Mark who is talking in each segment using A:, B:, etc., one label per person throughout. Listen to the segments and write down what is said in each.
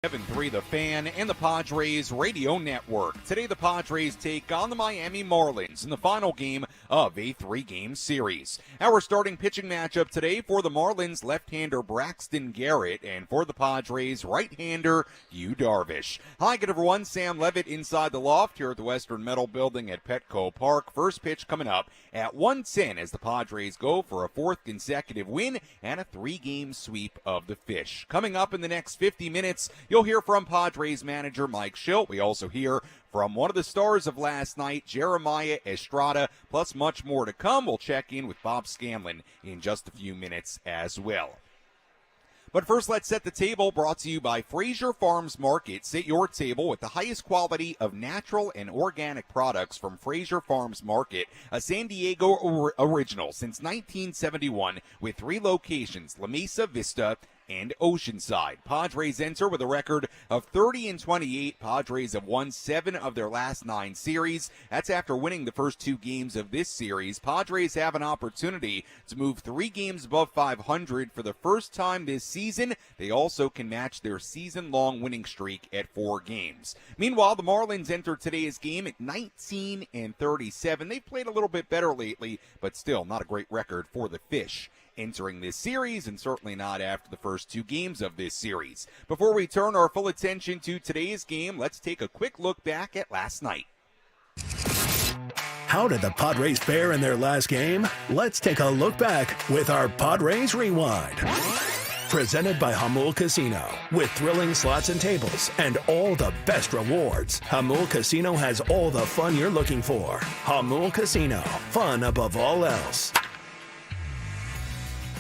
A: 7-3 The Fan and the Padres Radio Network. Today the Padres take on the Miami Marlins in the final game of a 3-game series. Our starting pitching matchup today for the Marlins, left-hander Braxton Garrett, and for the Padres, right-hander Yu Darvish. Hi, good everyone. Sam Levitt inside the loft here at the Western Metal Building at Petco Park. First pitch coming up at 1:10 as the Padres go for a fourth consecutive win and a 3-game sweep of the Fish. Coming up in the next 50 minutes, you'll hear from Padres manager Mike Shildt. We also hear from one of the stars of last night, Jeremiah Estrada, plus much more to come. We'll check in with Bob Scanlon in just a few minutes as well. But first, let's set the table, brought to you by Fraser Farms Market. Sit your table with the highest quality of natural and organic products from Fraser Farms Market, a San Diego original since 1971 with 3 locations, La Mesa, Vista, and Oceanside. Padres enter with a record of 30-28. Padres have won 7 of their last 9 series. That's after winning the first 2 games of this series. Padres have an opportunity to move 3 games above 500 for the first time this season. They also can match their season-long winning streak at 4 games. Meanwhile, the Marlins enter today's game at 19-37. They've played a little bit better lately, but still not a great record for the Fish entering this series, and certainly not after the first 2 games of this series. Before we turn our full attention to today's game, let's take a quick look back at last night.
B: How did the Padres fare in their last game? Let's take a look back with our Padres Rewind. Presented by Hamul Casino. With thrilling slots and tables and all the best rewards, Hamul Casino has all the fun you're looking for. Hamul Casino. Fun above all else.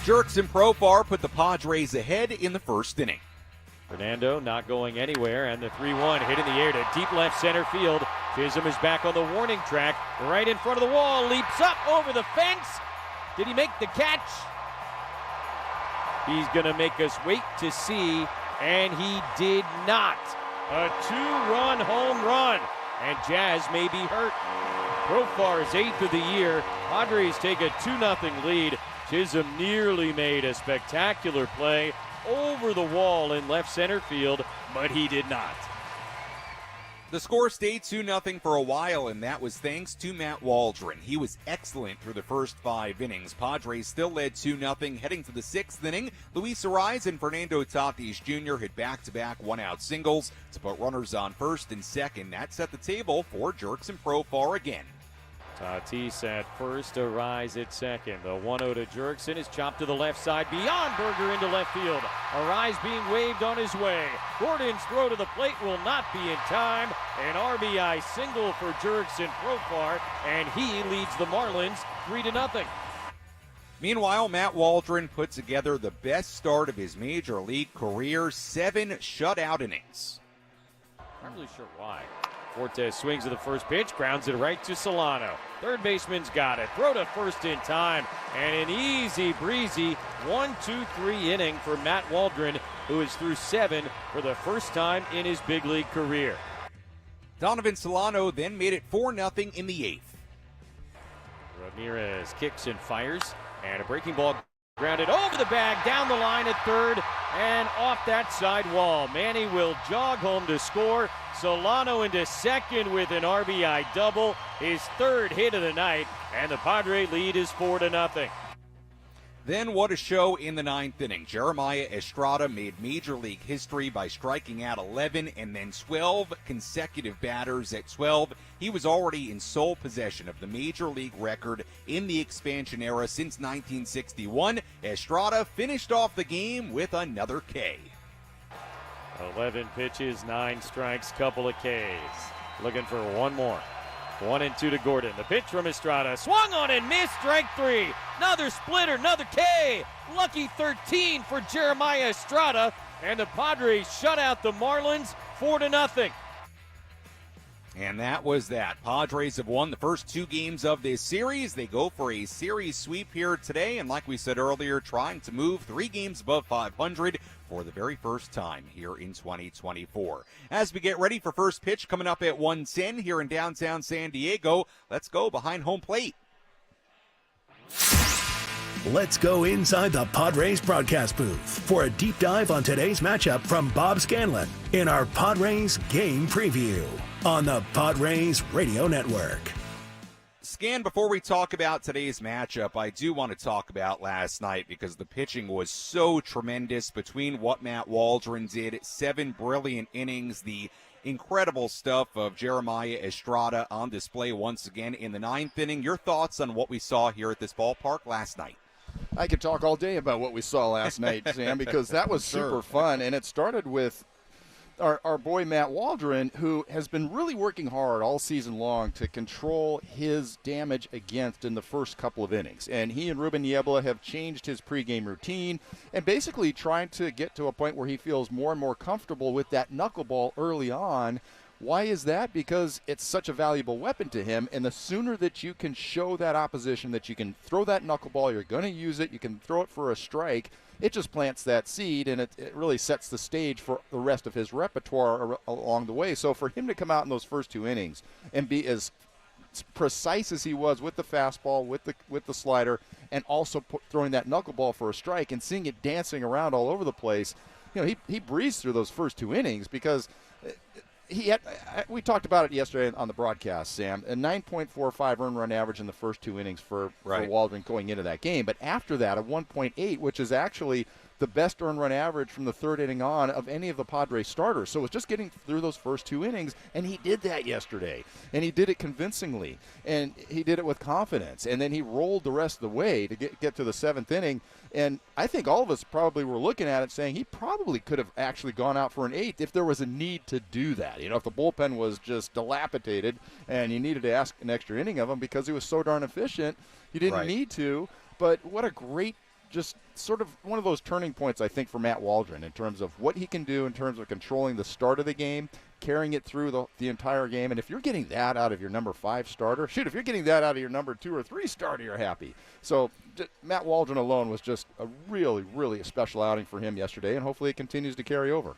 A: Jerks and Profar put the Padres ahead in the first inning.
C: Fernando not going anywhere, and the 3-1 hit in the air to deep left center field. Chisholm is back on the warning track, right in front of the wall, leaps up over the fence. Did he make the catch? He's going to make us wait to see, and he did not. A 2-run home run, and Jazz may be hurt. Profar's 8th of the year. Padres take a 2-0 lead. Chisholm nearly made a spectacular play over the wall in left center field, but he did not.
A: The score stayed 2-0 for a while, and that was thanks to Matt Waldron. He was excellent through the first 5 innings. Padres still led 2-0 heading to the 6th inning. Luis Arraez and Fernando Tatis Jr. hit back-to-back one-out singles to put runners on first and second. That set the table for Jerks and Profar again.
C: Tatis at first, Arraez at second. The 1-0 to Jerkson is chopped to the left side, beyond Berger into left field. Arraez being waved on his way. Gordon's throw to the plate will not be in time. An RBI single for Jerkson Profar, and he leads the Marlins 3-0.
A: Meanwhile, Matt Waldron put together the best start of his major league career, 7 shutout innings.
C: Not really sure why. Fortes swings at the first pitch, grounds it right to Solano. Third baseman's got it. Throw to first in time. And an easy breezy 1-2-3 inning for Matt Waldron, who is through 7 for the first time in his big league career.
A: Donovan Solano then made it 4-0 in the 8th.
C: Ramirez kicks and fires. And a breaking ball grounded over the bag, down the line at third, and off that side wall. Manny will jog home to score. Solano into second with an RBI double, his 3rd hit of the night, and the Padre lead is 4-0.
A: Then what a show in the 9th inning. Jeremiah Estrada made Major League history by striking out 11 and then 12 consecutive batters at 12. He was already in sole possession of the Major League record in the expansion era since 1961. Estrada finished off the game with another K.
C: 11 pitches, 9 strikes, couple of Ks. Looking for one more. 1-2 to Gordon. The pitch from Estrada. Swung on and missed. Strike 3. Another splitter, another K. Lucky 13 for Jeremiah Estrada. And the Padres shut out the Marlins 4-0.
A: And that was that. Padres have won the first 2 games of this series. They go for a series sweep here today. And like we said earlier, trying to move 3 games above 500 for the very first time here in 2024. As we get ready for first pitch coming up at 1:10 here in downtown San Diego, let's go behind home plate.
B: Let's go inside the Padres broadcast booth for a deep dive on today's matchup from Bob Scanlon in our Padres game preview on the Padres Radio Network.
A: Scan, before we talk about today's matchup, I do want to talk about last night because the pitching was so tremendous between what Matt Waldron did, 7 brilliant innings, the incredible stuff of Jeremiah Estrada on display once again in the 9th inning. Your thoughts on what we saw here at this ballpark last night?
D: I could talk all day about what we saw last night, Sam, because that was super fun, and it started with our boy Matt Waldron, who has been really working hard all season long to control his damage against in the first couple of innings. And he and Ruben Niebla have changed his pregame routine and basically trying to get to a point where he feels more and more comfortable with that knuckleball early on. Why is that? Because it's such a valuable weapon to him, and the sooner that you can show that opposition that you can throw that knuckleball, you're going to use it, you can throw it for a strike, it just plants that seed, and it really sets the stage for the rest of his repertoire along the way. So for him to come out in those first 2 innings and be as precise as he was with the fastball, with the slider, and also throwing that knuckleball for a strike and seeing it dancing around all over the place, he breezed through those first 2 innings because we talked about it yesterday on the broadcast, Sam. A 9.45 earned run average in the first 2 innings for Waldron going into that game. But after that, a 1.8, which is actually the best earned run average from the 3rd inning on of any of the Padres starters. So it's just getting through those first 2 innings, and he did that yesterday. And he did it convincingly, and he did it with confidence. And then he rolled the rest of the way to get to the 7th inning. And I think all of us probably were looking at it saying he probably could have actually gone out for an 8th if there was a need to do that. If the bullpen was just dilapidated and you needed to ask an extra inning of him because he was so darn efficient, you didn't need to. But what a great, just sort of one of those turning points, I think, for Matt Waldron in terms of what he can do in terms of controlling the start of the game, carrying it through the entire game. And if you're getting that out of your number 5 starter, if you're getting that out of your number 2 or 3 starter, you're happy. So Matt Waldron alone was just a really, really a special outing for him yesterday, and hopefully it continues to carry over.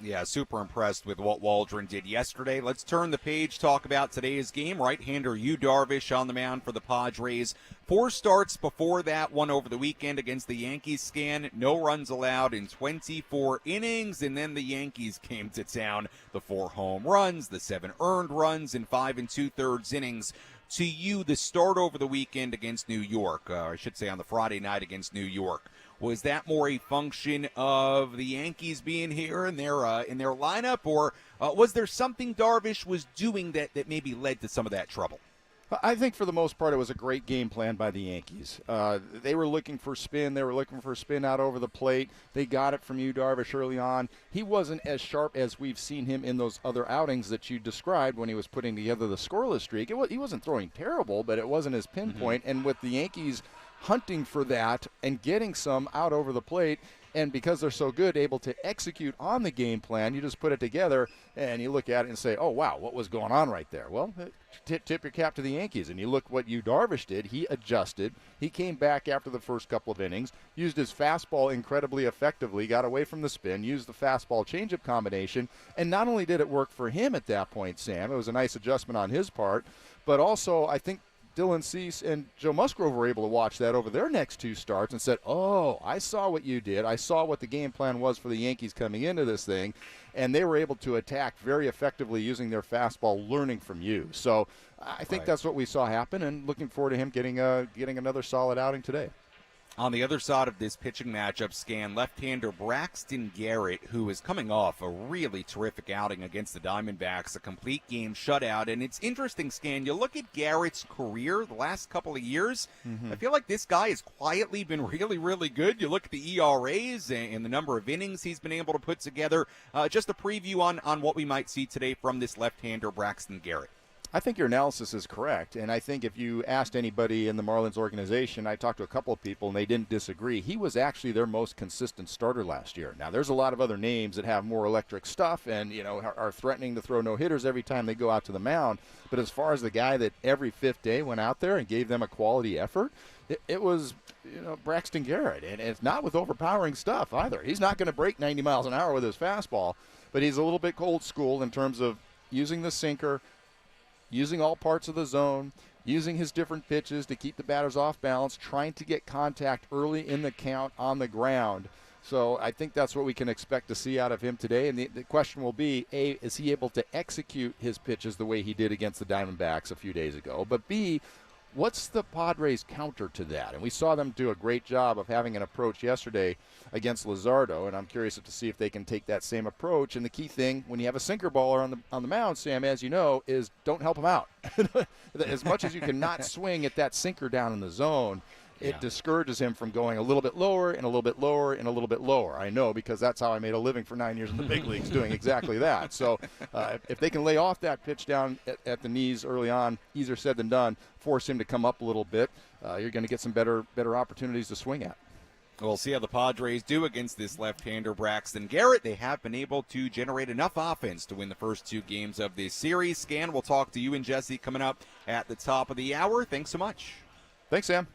A: Yeah, super impressed with what Waldron did yesterday. Let's turn the page, talk about today's game. Right-hander Yu Darvish on the mound for the Padres. 4 starts before that, one over the weekend against the Yankees. Scan, no runs allowed in 24 innings, and then the Yankees came to town. The 4 home runs, the 7 earned runs in 5 2/3 innings. To you, the start over the weekend against New York, or I should say on the Friday night against New York, was that more a function of the Yankees being here in their lineup, or was there something Darvish was doing that maybe led to some of that trouble?
D: I think for the most part it was a great game plan by the Yankees. They were looking for spin. They were looking for spin out over the plate. They got it from Yu Darvish early on. He wasn't as sharp as we've seen him in those other outings that you described when he was putting together the scoreless streak. He wasn't throwing terrible, but it wasn't his pinpoint. And with the Yankees hunting for that and getting some out over the plate, and because they're so good, able to execute on the game plan, you just put it together and you look at it and say, oh, wow, what was going on right there? Well, tip your cap to the Yankees. And you look what Yu Darvish did. He adjusted. He came back after the first couple of innings, used his fastball incredibly effectively, got away from the spin, used the fastball changeup combination. And not only did it work for him at that point, Sam, it was a nice adjustment on his part, but also I think Dylan Cease and Joe Musgrove were able to watch that over their next 2 starts and said, oh, I saw what you did. I saw what the game plan was for the Yankees coming into this thing, and they were able to attack very effectively using their fastball, learning from you. So I think that's what we saw happen, and looking forward to him getting another solid outing today.
A: On the other side of this pitching matchup, Scan, left-hander Braxton Garrett, who is coming off a really terrific outing against the Diamondbacks, a complete game shutout. And it's interesting, Scan, you look at Garrett's career the last couple of years, I feel like this guy has quietly been really, really good. You look at the ERAs and the number of innings he's been able to put together. Just a preview on what we might see today from this left-hander Braxton Garrett.
D: I think your analysis is correct, and I think if you asked anybody in the Marlins organization, I talked to a couple of people, and they didn't disagree. He was actually their most consistent starter last year. Now, there's a lot of other names that have more electric stuff and, are threatening to throw no-hitters every time they go out to the mound. But as far as the guy that every 5th day went out there and gave them a quality effort, it was, Braxton Garrett. And it's not with overpowering stuff either. He's not going to break 90 miles an hour with his fastball, but he's a little bit old school in terms of using the sinker, using all parts of the zone, using his different pitches to keep the batters off balance, trying to get contact early in the count on the ground. So I think that's what we can expect to see out of him today. And the question will be, A, is he able to execute his pitches the way he did against the Diamondbacks a few days ago? But B, what's the Padres' counter to that? And we saw them do a great job of having an approach yesterday against Luzardo, and I'm curious to see if they can take that same approach. And the key thing when you have a sinker baller on the mound, Sam, as you know, is don't help him out. As much as you cannot swing at that sinker down in the zone, it discourages him from going a little bit lower and a little bit lower and a little bit lower. I know, because that's how I made a living for 9 years in the big leagues, doing exactly that. So if they can lay off that pitch down at the knees early on, easier said than done, force him to come up a little bit, you're going to get some better opportunities to swing at.
A: We'll see how the Padres do against this left-hander Braxton Garrett. They have been able to generate enough offense to win the first 2 games of this series. Scan, we'll talk to you and Jesse coming up at the top of the hour. Thanks so much.
D: Thanks, Sam.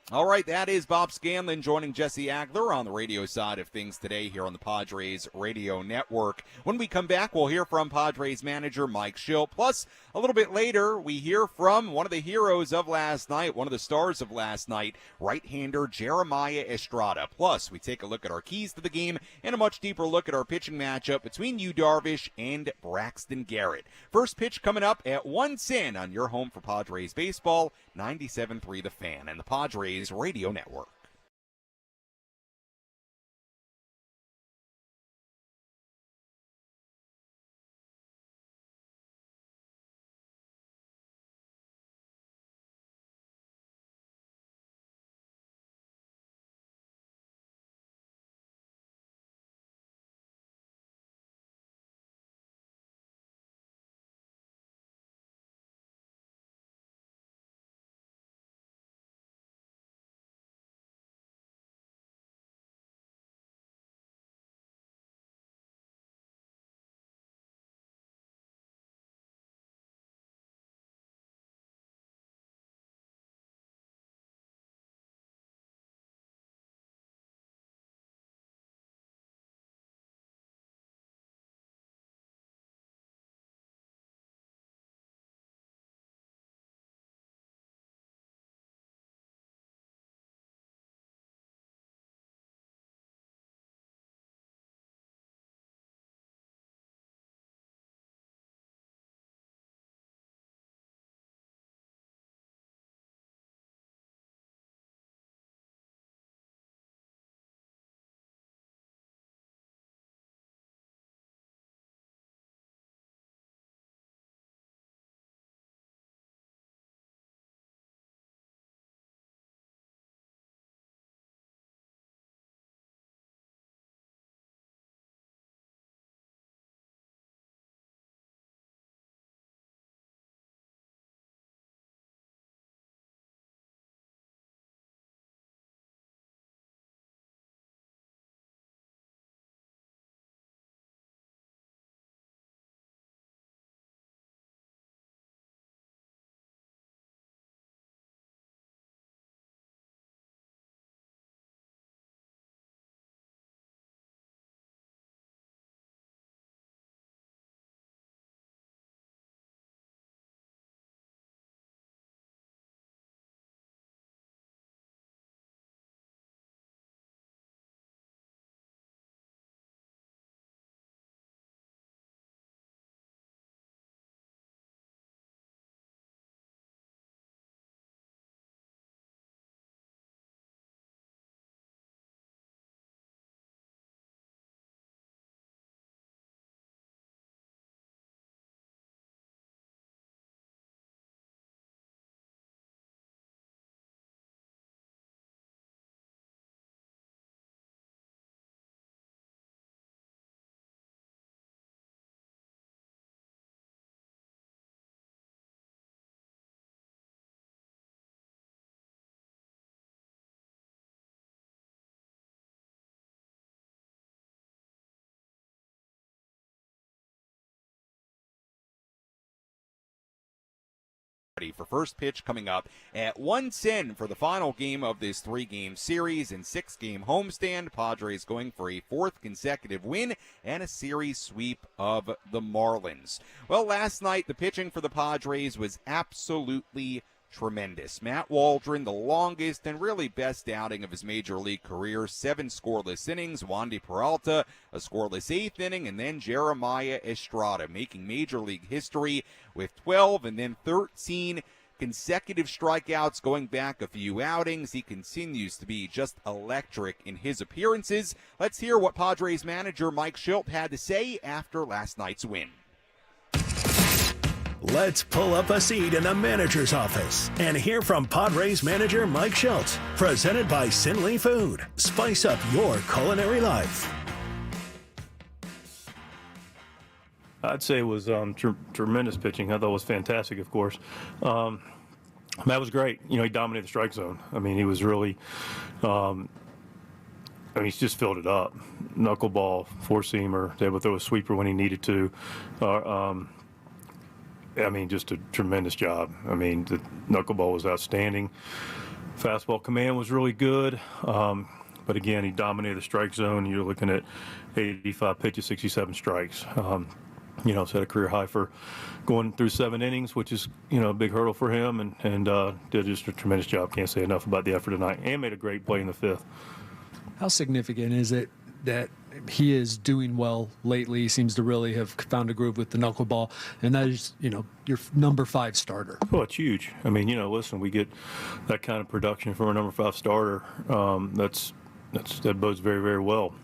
A: All right, that is Bob Scanlon joining Jesse Agler on the radio side of things today here on the Padres Radio Network. When we come back, we'll hear from Padres manager Mike Shildt. Plus, a little bit later, we hear from one of the heroes of last night, one of the stars of last night, right-hander Jeremiah Estrada. Plus, we take a look at our keys to the game and a much deeper look at our pitching matchup between Yu Darvish and Braxton Garrett. First pitch coming up at 1:10 on your home for Padres baseball, 97.3 The Fan and the Padres Radio Network. For first pitch coming up at 1:10 for the final game of this 3-game series and 6-game homestand. Padres going for a 4th consecutive win and a series sweep of the Marlins. Well, last night the pitching for the Padres was absolutely tremendous. Matt Waldron, the longest and really best outing of his major league career, 7 scoreless innings. Wandy Peralta, a scoreless 8th inning, and then Jeremiah Estrada making major league history with 12 and then 13 consecutive strikeouts going back a few outings. He continues to be just electric in his appearances. Let's hear what Padres manager Mike Shildt had to say after last night's win.
B: Let's pull up a seat in the manager's office and hear from Padres manager Mike Shildt. Presented by Sinley Food. Spice up your culinary life.
E: I'd say it was tremendous pitching. I thought it was fantastic, of course. That was great. You know, he dominated the strike zone. I mean, he was really he's just filled it up. Knuckleball, four-seamer, able to throw a sweeper when he needed to. Just a tremendous job. I mean, the knuckleball was outstanding. Fastball command was really good. But again, he dominated the strike zone. You're looking at 85 pitches, 67 strikes. Set a career high for going through 7 innings, which is, a big hurdle for him, and did just a tremendous job. Can't say enough about the effort tonight, and made a great play in the 5th.
F: How significant is it that he is doing well lately? He seems to really have found a groove with the knuckleball, and that is, your number 5 starter.
E: Well, it's huge. I mean, listen, we get that kind of production from a number 5 starter. That bodes very, very well.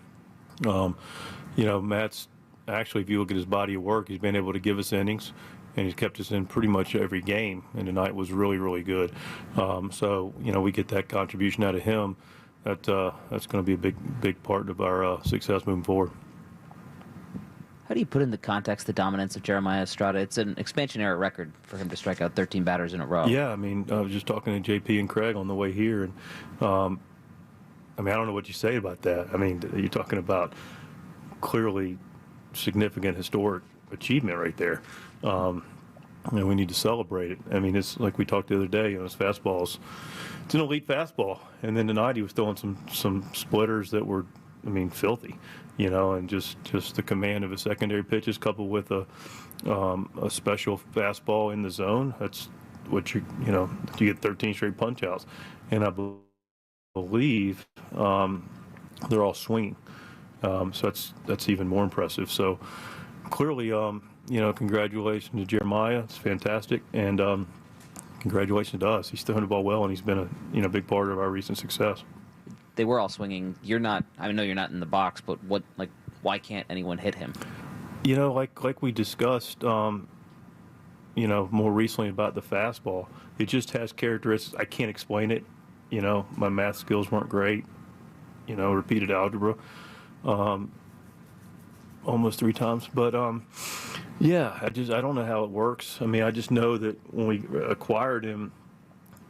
E: Matt's actually, if you look at his body of work, he's been able to give us innings, and he's kept us in pretty much every game, and tonight was really, really good. We get that contribution out of him. That's going to be a big part of our success moving forward.
G: How do you put into context the dominance of Jeremiah Estrada? It's an expansion-era record for him to strike out 13 batters in a row.
E: Yeah, I was just talking to JP and Craig on the way here, and I don't know what you say about that. You're talking about clearly significant historic achievement right there. We need to celebrate it. It's like we talked the other day, his fastballs, it's an elite fastball. And then tonight he was throwing some splitters that were, filthy, and just the command of his secondary pitches coupled with a special fastball in the zone. That's what you get 13 straight punch outs. And I believe they're all swinging. So that's even more impressive. So clearly, congratulations to Jeremiah. It's fantastic. And congratulations to us. He's throwing the ball well, and he's been a big part of our recent success.
G: They were all swinging. You're not, I know you're not in the box, but why can't anyone hit him?
E: Like we discussed, more recently about the fastball, it just has characteristics. I can't explain it. My math skills weren't great. Repeated algebra. Almost 3 times, but I don't know how it works. I just know that when we acquired him,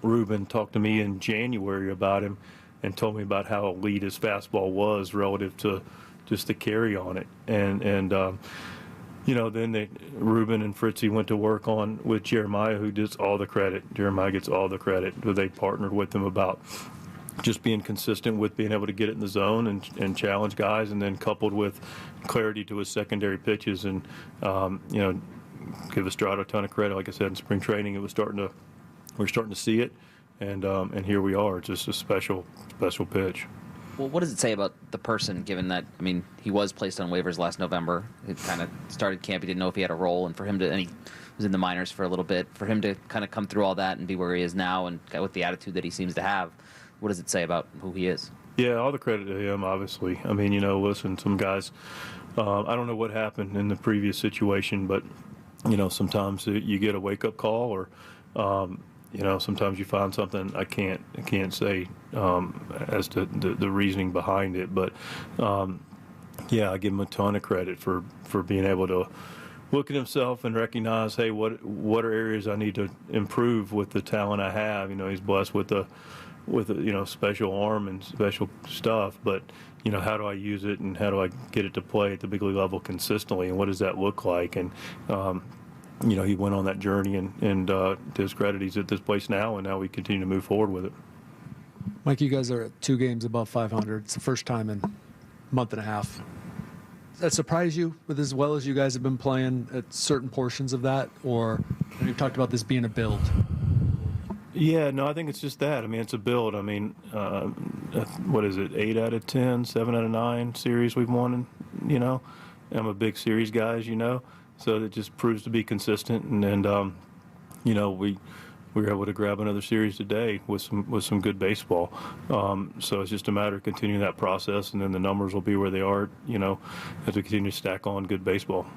E: Ruben talked to me in January about him and told me about how elite his fastball was relative to just the carry on it, and then Ruben and Fritzy went to work with Jeremiah, who gets all the credit. Jeremiah gets all the credit. They partnered with him about just being consistent with being able to get it in the zone and challenge guys, and then coupled with clarity to his secondary pitches, and give Estrada a ton of credit. Like I said, in spring training, we're starting to see it, and here we are. It's just a special pitch.
G: Well, what does it say about the person, given that, he was placed on waivers last November. He kind of started camp. He didn't know if he had a role, and he was in the minors for a little bit. For him to kind of come through all that and be where he is now, and with the attitude that he seems to have, what does it say about who he is?
E: Yeah, all the credit to him, obviously. Listen, some guys, I don't know what happened in the previous situation, but, sometimes you get a wake-up call, or, sometimes you find something. I can't say as to the reasoning behind it, but, I give him a ton of credit for being able to look at himself and recognize, hey, what are areas I need to improve with the talent I have? He's blessed with a special arm and special stuff, but how do I use it, and how do I get it to play at the big league level consistently, and what does that look like? And he went on that journey, and to his credit, he's at this place now, and now we continue to move forward with it.
F: Mike, you guys are at 2 games above 500. It's the first time in a month and a half. Does that surprise you, with as well as you guys have been playing at certain portions of that, or you've talked about this being a build?
E: Yeah, no, I think it's just that. I mean, it's a build. I mean, what is it? 8 out of 10, 7 out of 9 series we've won. I'm a big series guy, as you know, so it just proves to be consistent. And we were able to grab another series today with some good baseball. So it's just a matter of continuing that process, and then the numbers will be where they are. As we continue to stack on good baseball.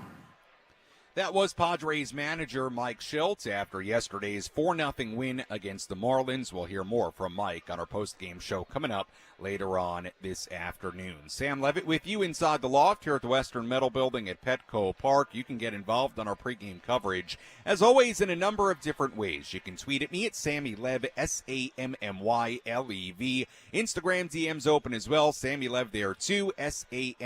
A: That was Padres manager Mike Shildt after yesterday's 4-0 win against the Marlins. We'll hear more from Mike on our post-game show coming up later on this afternoon. Sam Levitt with you inside the loft here at the Western Metal Building at Petco Park. You can get involved on our pregame coverage, as always, in a number of different ways. You can tweet at me at SammyLev, SammyLev. Instagram DM's open as well. Sammy Lev there too, SammyLev.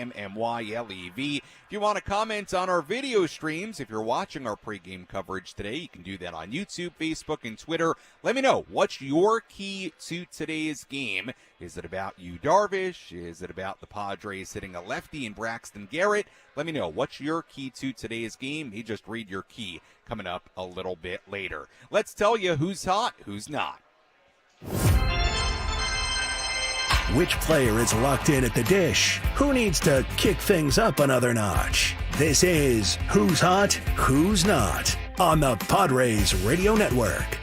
A: If you want to comment on our video streams, if you're watching our pregame coverage today, you can do that on YouTube, Facebook, and Twitter. Let me know, what's your key to today's game? Is it about Yu Darvish? Is it about the Padres hitting a lefty in Braxton Garrett? Let me know, what's your key to today's game? Me just read your key coming up a little bit later. Let's tell you who's hot, who's not.
B: Which player is locked in at the dish? Who needs to kick things up another notch? This is Who's Hot, Who's Not on the Padres Radio Network.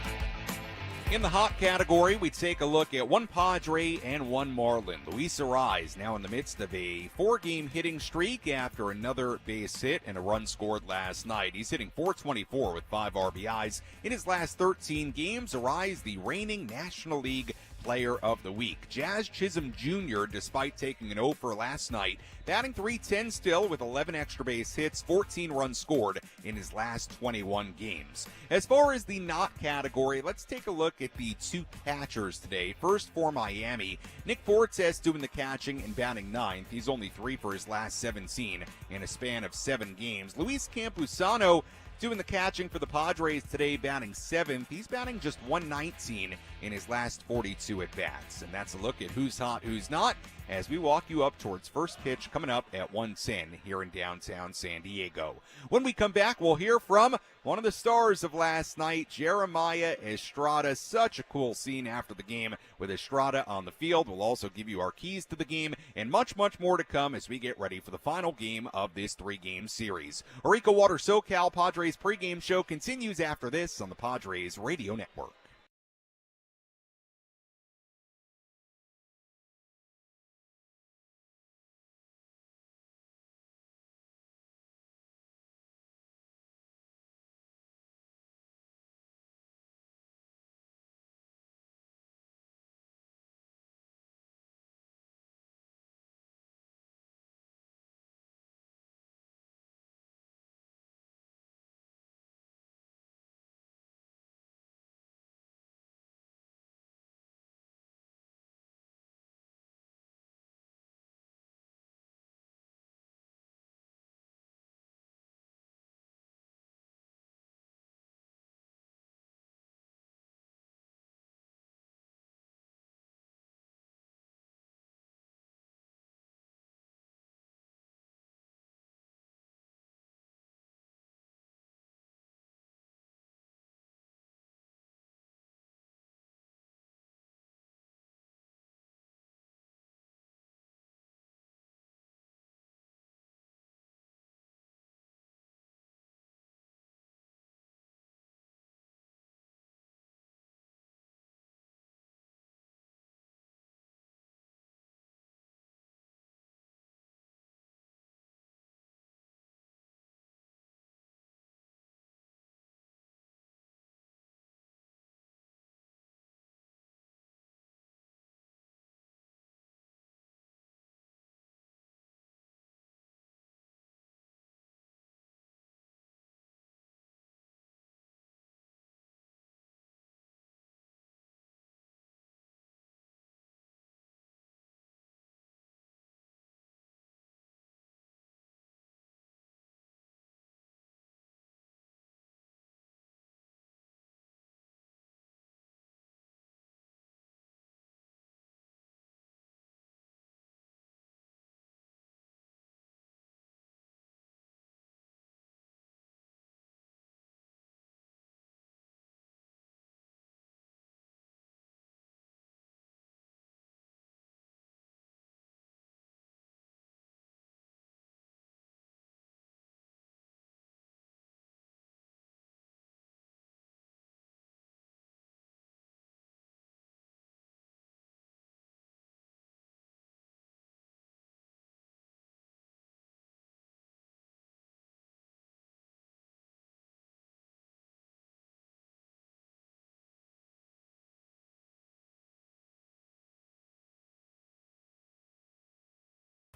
A: In the hot category, we take a look at one Padre and one Marlin. Luis Arraez now in the midst of a 4-game hitting streak after another base hit and a run scored last night. He's hitting .424 with 5 RBIs in his last 13 games. Arraez, the reigning National League Player of the Week. Jazz Chisholm Jr., despite taking an 0 for last night, batting .310 still with 11 extra base hits, 14 runs scored in his last 21 games. As far as the not category, let's take a look at the 2 catchers today. First for Miami, Nick Fortes doing the catching and batting 9th. He's only 3 for his last 17 in a span of 7 games. Luis Campusano doing the catching for the Padres today, batting 7th. He's batting just .119 in his last 42 at-bats. And that's a look at who's hot, who's not, as we walk you up towards first pitch coming up at 1:10 here in downtown San Diego. When we come back, we'll hear from one of the stars of last night, Jeremiah Estrada. Such a cool scene after the game with Estrada on the field. We'll also give you our keys to the game and much, much more to come as we get ready for the final game of this 3-game series. Our EcoWater SoCal Padres pregame show continues after this on the Padres Radio Network.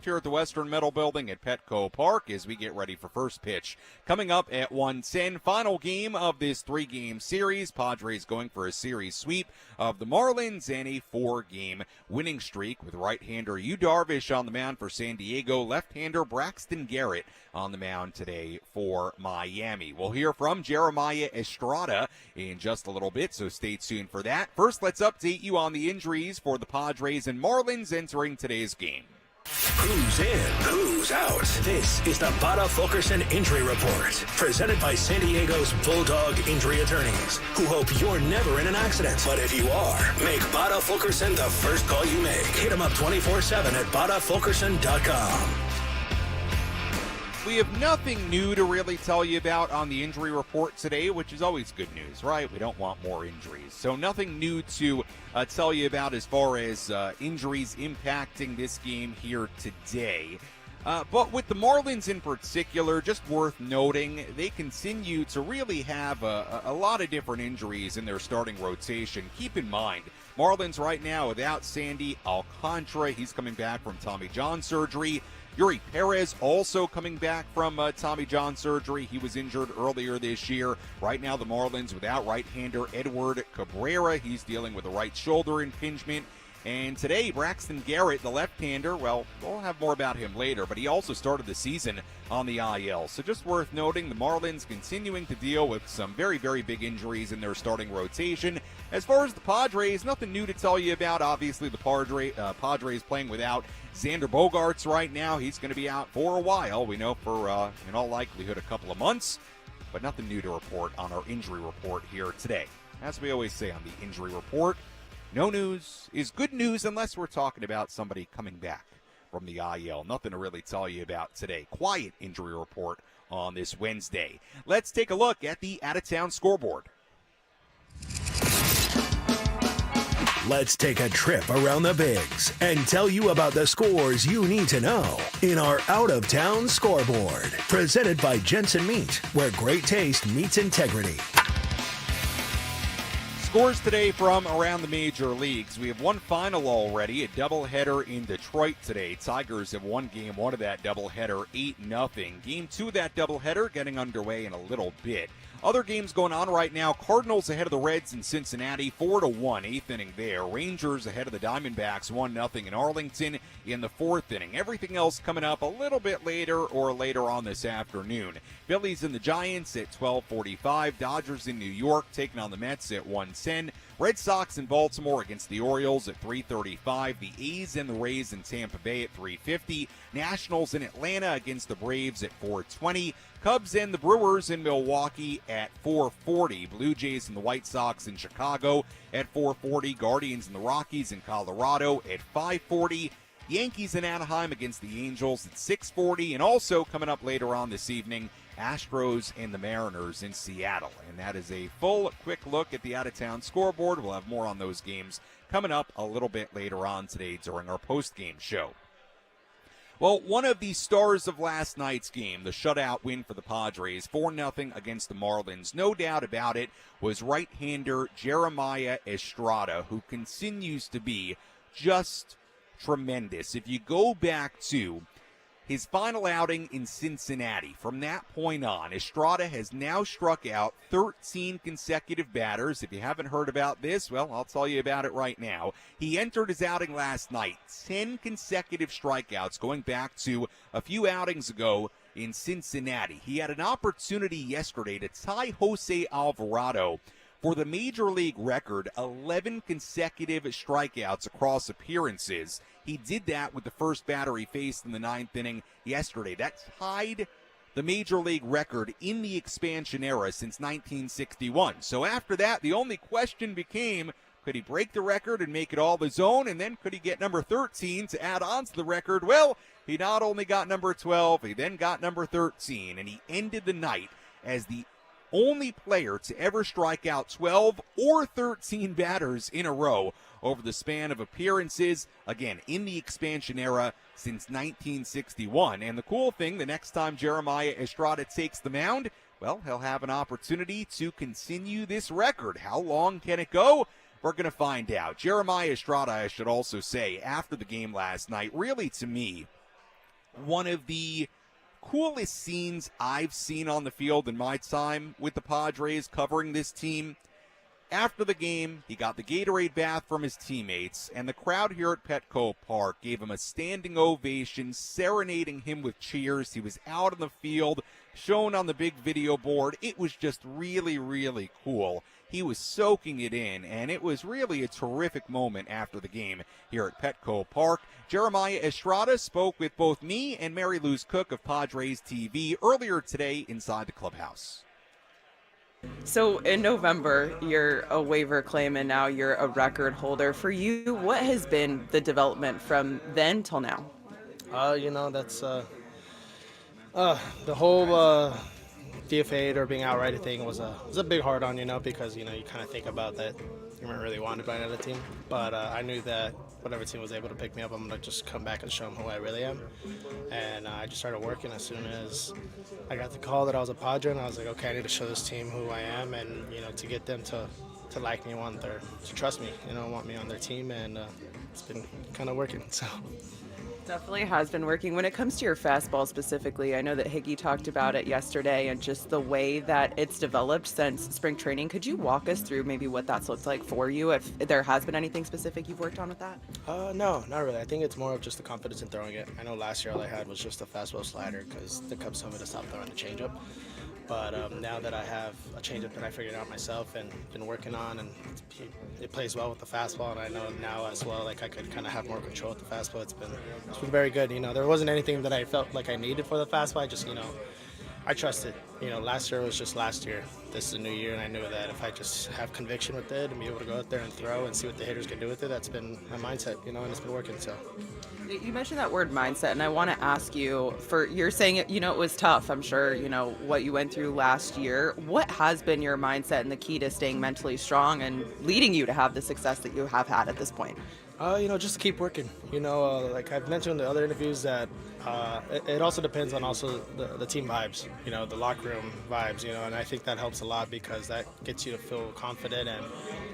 A: here at the Western Metal Building at Petco Park as we get ready for first pitch. Coming up at 1:10, final game of this 3-game series. Padres going for a series sweep of the Marlins and a 4-game winning streak with right-hander Yu Darvish on the mound for San Diego, left-hander Braxton Garrett on the mound today for Miami. We'll hear from Jeremiah Estrada in just a little bit, so stay tuned for that. First, let's update you on the injuries for the Padres and Marlins entering today's game.
B: Who's in, who's out? This is the Bada Fulkerson Injury Report, presented by San Diego's Bulldog Injury Attorneys, who hope you're never in an accident. But if you are, make Bada Fulkerson the first call you make. Hit them up 24/7 at badafulkerson.com.
A: We have nothing new to really tell you about on the injury report today, which is always good news, right? We don't want more injuries. So nothing new to tell you about as far as injuries impacting this game here today. But with the Marlins in particular, just worth noting, they continue to really have a lot of different injuries in their starting rotation. Keep in mind, Marlins right now without Sandy Alcantara. He's coming back from Tommy John surgery. Yuri Perez also coming back from Tommy John surgery. He was injured earlier this year. Right now, the Marlins without right-hander Edward Cabrera. He's dealing with a right shoulder impingement. And today, Braxton Garrett, the left-hander, well, we'll have more about him later, but he also started the season on the IL. So just worth noting, the Marlins continuing to deal with some very, very big injuries in their starting rotation. As far as the Padres, nothing new to tell you about. Obviously, the Padres playing without Xander Bogaerts right now. He's going to be out for a while. We know for, in all likelihood, a couple of months. But nothing new to report on our injury report here today. As we always say on the injury report, no news is good news unless we're talking about somebody coming back from the IL. Nothing to really tell you about today. Quiet injury report on this Wednesday. Let's take a look at the out-of-town scoreboard.
B: Let's take a trip around the Bigs and tell you about the scores you need to know in our out-of-town scoreboard. Presented by Jensen Meat, where great taste meets integrity.
A: Scores today from around the major leagues. We have one final already, a doubleheader in Detroit today. Tigers have won game one of that doubleheader 8-0. Game two of that doubleheader getting underway in a little bit. Other games going on right now. Cardinals ahead of the Reds in Cincinnati, 4-1, eighth inning there. Rangers ahead of the Diamondbacks, 1-0 in Arlington in the fourth inning. Everything else coming up a little bit later or later on this afternoon. Phillies and the Giants at 12:45. Dodgers in New York taking on the Mets at 1:10. Red Sox in Baltimore against the Orioles at 3:35. The A's and the Rays in Tampa Bay at 3:50. Nationals in Atlanta against the Braves at 4:20. Cubs and the Brewers in Milwaukee at 4:40. Blue Jays and the White Sox in Chicago at 4:40. Guardians and the Rockies in Colorado at 5:40. Yankees in Anaheim against the Angels at 6:40. And also coming up later on this evening, Astros and the Mariners in Seattle. And that is a full quick look at the out-of-town scoreboard. We'll have more on those games coming up a little bit later on today during our post-game show. Well, one of the stars of last night's game, the shutout win for the Padres, 4-0 against the Marlins, no doubt about it, was right-hander Jeremiah Estrada, who continues to be just tremendous. If you go back to his final outing in Cincinnati, from that point on, Estrada has now struck out 13 consecutive batters. If you haven't heard about this, well, I'll tell you about it right now. He entered his outing last night, 10 consecutive strikeouts going back to a few outings ago in Cincinnati. He had an opportunity yesterday to tie Jose Alvarado for the major league record, 11 consecutive strikeouts across appearances. He did that with the first batter he faced in the ninth inning yesterday. That tied the major league record in the expansion era since 1961. So after that, the only question became, could he break the record and make it all his own? And then could he get number 13 to add on to the record? Well, he not only got number 12, he then got number 13, and he ended the night as the only player to ever strike out 12 or 13 batters in a row over the span of appearances, again, in the expansion era since 1961. And the cool thing, the next time Jeremiah Estrada takes the mound, well, he'll have an opportunity to continue this record. How long can it go? We're going to find out. Jeremiah Estrada, I should also say, after the game last night, really, to me, one of the coolest scenes I've seen on the field in my time with the Padres covering this team. After the game, he got the Gatorade bath from his teammates, and the crowd here at Petco Park gave him a standing ovation, serenading him with cheers. He was out on the field, shown on the big video board. It was just really, really cool. He was soaking it in, and it was really a terrific moment after the game here at Petco Park. Jeremiah Estrada spoke with both me and Mary Louise Cook of Padres TV earlier today inside the clubhouse.
H: So in November, you're a waiver claim and now you're a record holder. For you, what has been the development from then till now?
I: That's the whole DFA or being outrighted thing was a big hard on, because, you kind of think about that you weren't really wanted by another team. But I knew that whatever team was able to pick me up, I'm going to just come back and show them who I really am. And I just started working as soon as I got the call that I was a Padre, and I was like, okay, I need to show this team who I am and, to get them to like me, to trust me, want me on their team. And it's been kind of working, so.
H: Definitely has been working. When it comes to your fastball specifically, I know that Higgy talked about it yesterday and just the way that it's developed since spring training. Could you walk us through maybe what that's looked like for you, if there has been anything specific you've worked on with that?
I: No, not really. I think it's more of just the confidence in throwing it. I know last year all I had was just a fastball slider because the Cubs told me to stop throwing the changeup. But now that I have a changeup that I figured out myself and been working on, and it plays well with the fastball, and I know now as well, like I could kind of have more control with the fastball. It's been very good. There wasn't anything that I felt like I needed for the fastball. I just, I trusted. Last year was just last year. This is a new year, and I knew that if I just have conviction with it and be able to go out there and throw and see what the hitters can do with it, that's been my mindset, and it's been working. So.
H: You mentioned that word mindset, and I want to ask you, you're saying it, it was tough, I'm sure, what you went through last year. What has been your mindset and the key to staying mentally strong and leading you to have the success that you have had at this point?
I: Just to keep working. Like I've mentioned in the other interviews that it also depends on the team vibes, the locker room vibes, and I think that helps a lot because that gets you to feel confident and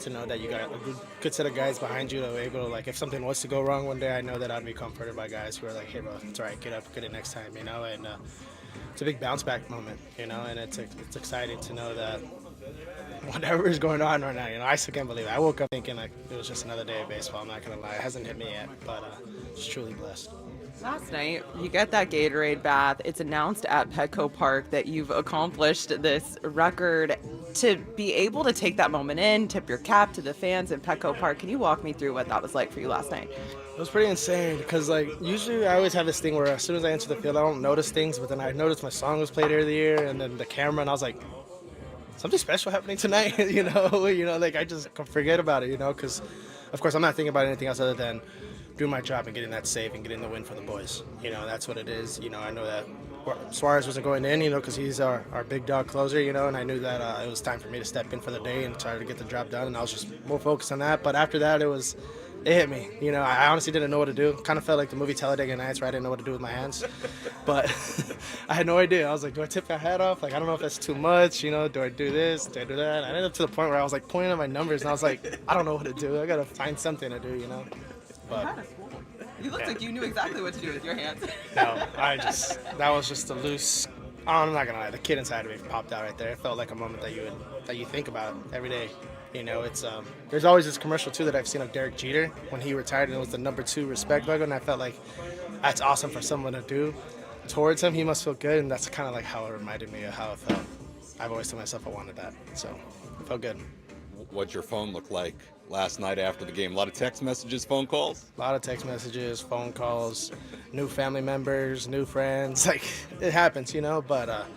I: to know that you got a good set of guys behind you to be able to, like, if something was to go wrong one day, I know that I'd be comforted by guys who are like, hey, bro, it's all right, get up, get it next time, and it's a big bounce back moment, and it's exciting to know that whatever is going on right now, I still can't believe it. I woke up thinking like it was just another day of baseball. I'm not going to lie. It hasn't hit me yet, but just truly blessed.
H: Last night, you get that Gatorade bath. It's announced at Petco Park that you've accomplished this record. To be able to take that moment in, tip your cap to the fans in Petco Park, can you walk me through what that was like for you last night?
I: It was pretty insane because, usually I always have this thing where as soon as I enter the field, I don't notice things, but then I noticed my song was played earlier, and then the camera, and I was like, something special happening tonight, I just forget about it, because, of course, I'm not thinking about anything else other than doing my job and getting that save and getting the win for the boys. That's what it is. I know that Suarez wasn't going in, because he's our big dog closer, and I knew that it was time for me to step in for the day and try to get the job done, and I was just more focused on that. But after that, it hit me. I honestly didn't know what to do. Kind of felt like the movie Talladega Nights, where I didn't know what to do with my hands. But I had no idea. I was like, do I tip my hat off? I don't know if that's too much. Do I do this? Do I do that? I ended up to the point where I was pointing at my numbers, and I was like, I don't know what to do. I got to find something to do, But
H: you looked like you knew exactly what to do with your hands.
I: No, that was just a loose. I'm not gonna lie, the kid inside of me popped out right there. It felt like a moment that you think about every day. It's there's always this commercial too that I've seen of Derek Jeter when he retired, and it was the number 2 respect logo, and I felt like that's awesome for someone to do towards him. He must feel good, and that's kind of like how it reminded me of how it felt. I've always told myself I wanted that, so it felt good.
A: What'd your phone look like last night after the game? A lot of text messages, phone calls?
I: A lot of text messages, phone calls, new family members, new friends. It happens, but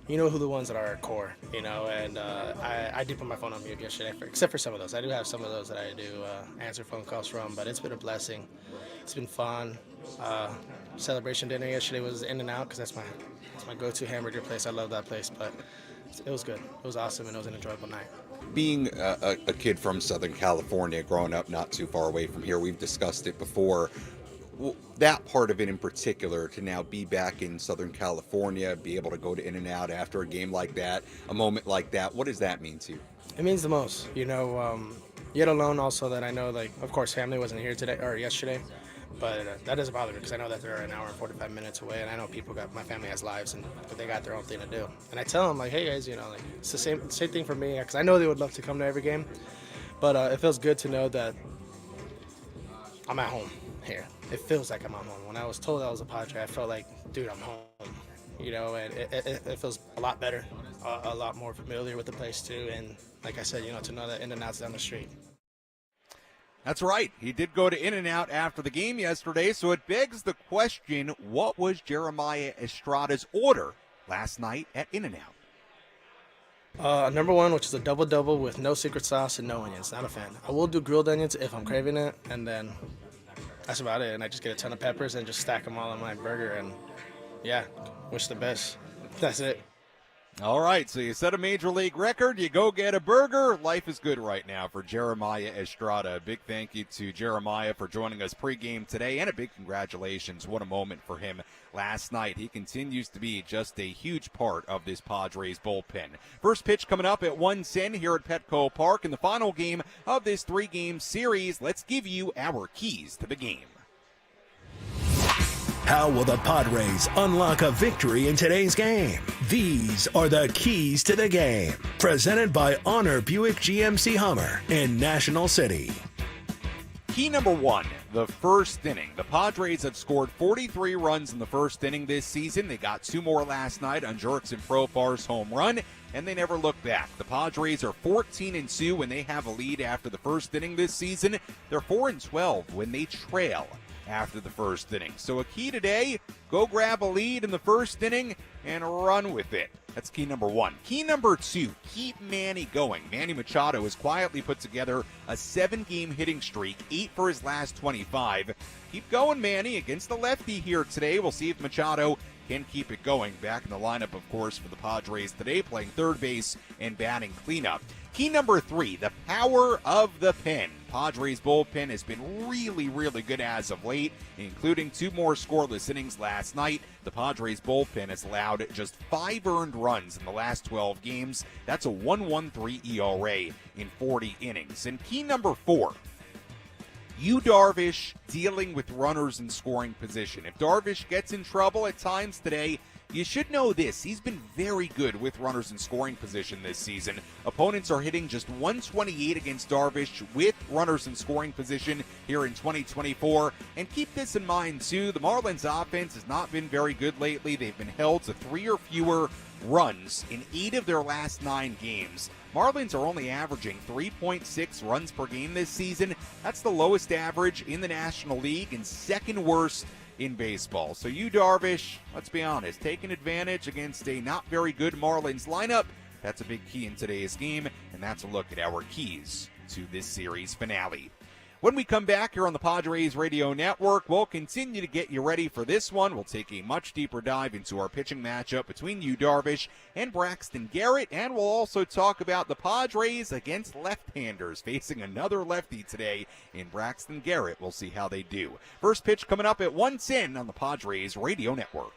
I: you know who the ones that are at core, and I did put my phone on mute yesterday, except for some of those. I do have some of those that I do answer phone calls from, but it's been a blessing. It's been fun. Celebration dinner yesterday was In-N-Out because that's my go-to hamburger place. I love that place, but it was good. It was awesome, and it was an enjoyable night.
A: Being a kid from Southern California, growing up not too far away from here, we've discussed it before. That part of it in particular, to now be back in Southern California, be able to go to In-N-Out after a game like that, a moment like that, what does that mean to you?
I: It means the most, yet alone also that I know, of course, family wasn't here today or yesterday, But that doesn't bother me because I know that they're an hour and 45 minutes away, and I know my family has lives, but they got their own thing to do. And I tell them, like, hey, guys, like, it's the same thing for me because I know they would love to come to every game, but it feels good to know that I'm at home here. It feels like I'm at home. When I was told I was a Padre, I felt like, dude, I'm home. And it feels a lot better, a lot more familiar with the place too. And like I said, to know that In-N-Out's down the street.
A: That's right. He did go to In-N-Out after the game yesterday, so it begs the question, what was Jeremiah Estrada's order last night at In-N-Out?
I: Number one, which is a double-double with no secret sauce and no onions. Not a fan. I will do grilled onions if I'm craving it, and then that's about it. And I just get a ton of peppers and just stack them all on my burger, and yeah, wish the best. That's it.
A: All right, so you set a major league record, you go get a burger. Life is good right now for Jeremiah Estrada. A big thank you to Jeremiah for joining us pregame today, and a big congratulations. What a moment for him last night. He continues to be just a huge part of this Padres bullpen. First pitch coming up at 1:10 here at Petco Park in the final game of this 3-game series. Let's give you our keys to the game.
B: How will the Padres unlock a victory in today's game? These are the keys to the game. Presented by Honor Buick GMC Hummer in National City.
A: Key number 1, the first inning. The Padres have scored 43 runs in the first inning this season. They got 2 more last night on Jurickson Profar's home run, and they never look back. The Padres are 14-2 when they have a lead after the first inning this season. They're 4-12 when they trail after the first inning. So a key today, go grab a lead in the first inning and run with it. That's key number 1. Key number 2, keep Manny going. Manny Machado has quietly put together a 7-game hitting streak, 8 for his last 25. Keep going, Manny, against the lefty here today. We'll see if Machado can keep it going. Back in the lineup, of course, for the Padres today, playing third base and batting cleanup. Key number 3, the power of the pen. Padres bullpen has been really, really good as of late, including 2 more scoreless innings last night. The Padres bullpen has allowed just 5 earned runs in the last 12 games. That's a 1.13 ERA in 40 innings. And key number 4, Yu Darvish dealing with runners in scoring position. If Darvish gets in trouble at times today, you should know this. He's been very good with runners in scoring position this season. Opponents are hitting just 128 against Darvish with runners in scoring position here in 2024. And keep this in mind, too. The Marlins offense has not been very good lately. They've been held to 3 or fewer runs in 8 of their last 9 games. Marlins are only averaging 3.6 runs per game this season. That's the lowest average in the National League and second worst in baseball. So Yu Darvish, let's be honest, taking advantage against a not very good Marlins lineup. That's a big key in today's game, and that's a look at our keys to this series finale. When we come back here on the Padres Radio Network, we'll continue to get you ready for this one. We'll take a much deeper dive into our pitching matchup between Yu Darvish and Braxton Garrett, and we'll also talk about the Padres against left-handers, facing another lefty today in Braxton Garrett. We'll see how they do. First pitch coming up at 1:10 on the Padres Radio Network.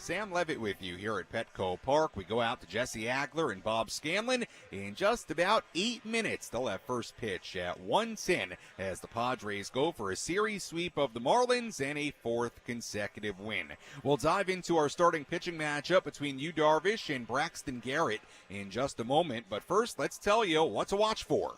A: Sam Levitt with you here at Petco Park. We go out to Jesse Agler and Bob Scanlon in just about 8 minutes. They'll have first pitch at 1:10 as the Padres go for a series sweep of the Marlins and a fourth consecutive win. We'll dive into our starting pitching matchup between Yu Darvish and Braxton Garrett in just a moment. But first, let's tell you what to watch for.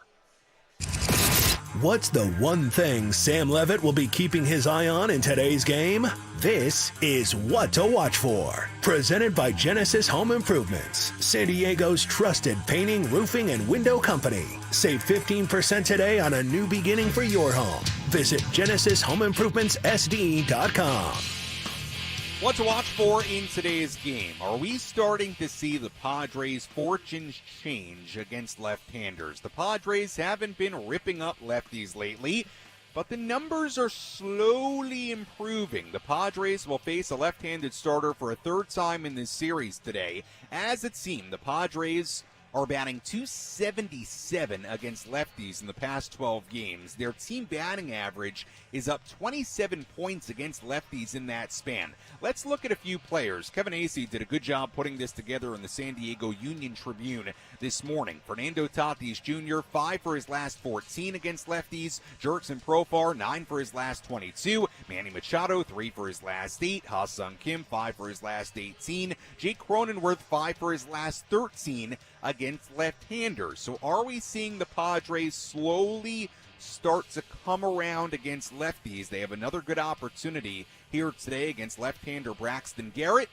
B: What's the one thing Sam Levitt will be keeping his eye on in today's game? This is What to Watch For. Presented by Genesis Home Improvements, San Diego's trusted painting, roofing, and window company. Save 15% today on a new beginning for your home. Visit GenesisHomeImprovementsSD.com.
A: What to watch for in today's game? Are we starting to see the Padres' fortunes change against left-handers? The Padres haven't been ripping up lefties lately, but the numbers are slowly improving. The Padres will face a left-handed starter for a third time in this series today. As it seemed, the Padres are batting .277 against lefties in the past 12 games. Their team batting average is up 27 points against lefties in that span. Let's look at a few players. Kevin Acee did a good job putting this together in the San Diego Union Tribune this morning. Fernando Tatis Jr., 5 for his last 14 against lefties. Jurickson Profar, 9 for his last 22. Manny Machado, 3 for his last 8. Ha-Sung Kim, 5 for his last 18. Jake Cronenworth, 5 for his last 13 against left-handers. So are we seeing the Padres slowly start to come around against lefties? They have another good opportunity here today against left-hander Braxton Garrett.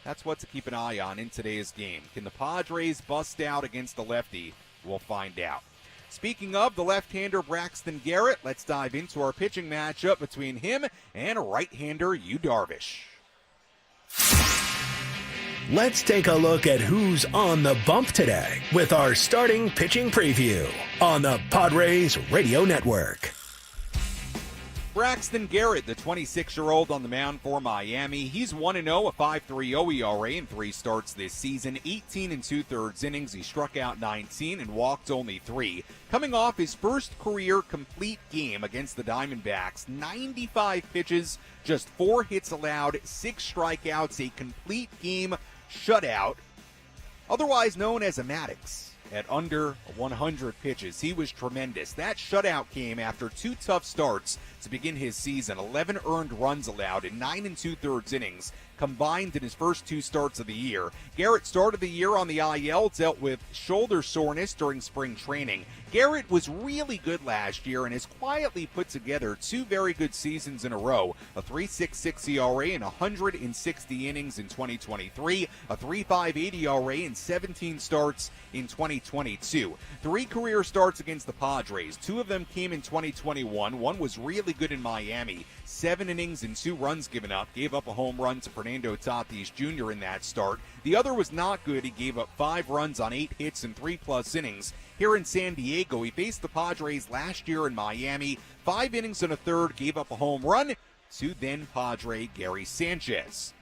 A: That's what to keep an eye on in today's game. Can the Padres bust out against the lefty? We'll find out. Speaking of the left-hander Braxton Garrett, let's dive into our pitching matchup between him and right-hander Yu Darvish.
B: Let's take a look at who's on the bump today with our starting pitching preview on the Padres Radio Network.
A: Braxton Garrett, the 26-year-old on the mound for Miami. He's 1-0, a 5.30 ERA in 3 starts this season, 18 2/3 innings. He struck out 19 and walked only 3. Coming off his first career complete game against the Diamondbacks, 95 pitches, just 4 hits allowed, 6 strikeouts, a complete game shutout, otherwise known as a Maddox. At under 100 pitches. He was tremendous. That shutout came after 2 tough starts to begin his season. 11 earned runs allowed in 9 2/3 innings combined in his first 2 starts of the year. Garrett started the year on the IL, dealt with shoulder soreness during spring training. Garrett was really good last year and has quietly put together 2 very good seasons in a row. A 3.66 ERA in 160 innings in 2023, a 3.58 ERA in 17 starts in 2022. 3 career starts against the Padres. 2 of them came in 2021. One was really good in Miami. 7 innings and 2 runs given up. Gave up a home run to Fernando Tatis Jr. in that start. The other was not good. He gave up 5 runs on 8 hits and 3+ innings. Here in San Diego, he faced the Padres last year in Miami. 5 innings and a third, gave up a home run to then Padre Gary Sanchez.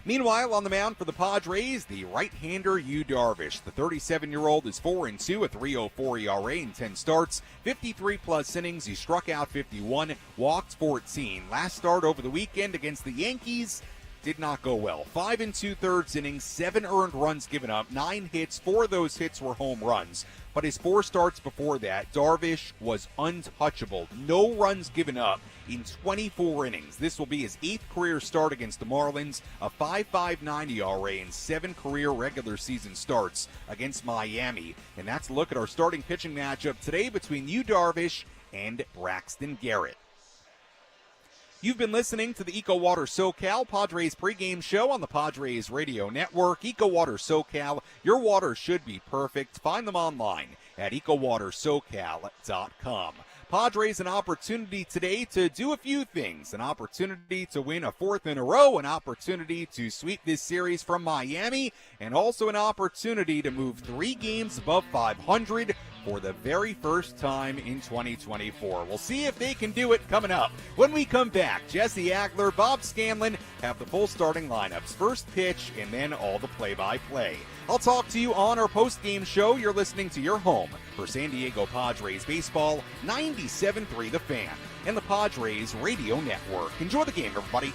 A: Meanwhile, on the mound for the Padres, the right-hander Yu Darvish. The 37-year-old is 4-2, a 3.04 ERA in 10 starts, 53+ innings. He struck out 51, walked 14. Last start over the weekend against the Yankees did not go well. 5 2/3 innings, 7 earned runs given up, 9 hits. 4 of those hits were home runs. But his 4 starts before that, Darvish was untouchable. No runs given up in 24 innings. This will be his 8th career start against the Marlins, a 5.59 ERA in 7 career regular season starts against Miami. And that's a look at our starting pitching matchup today between Yu Darvish and Braxton Garrett. You've been listening to the EcoWater SoCal Padres pregame show on the Padres Radio Network. EcoWater SoCal, your water should be perfect. Find them online at EcoWaterSoCal.com. Padres an opportunity today to do a few things. An opportunity to win a 4th in a row, an opportunity to sweep this series from Miami, and also an opportunity to move 3 games above 500 for the very first time in 2024. We'll see if they can do it coming up. When we come back, Jesse Agler, Bob Scanlon have the full starting lineups, first pitch, and then all the play-by-play. I'll talk to you on our post-game show. You're listening to your home for San Diego Padres baseball, 97.3 The Fan, and the Padres Radio Network. Enjoy the game, everybody.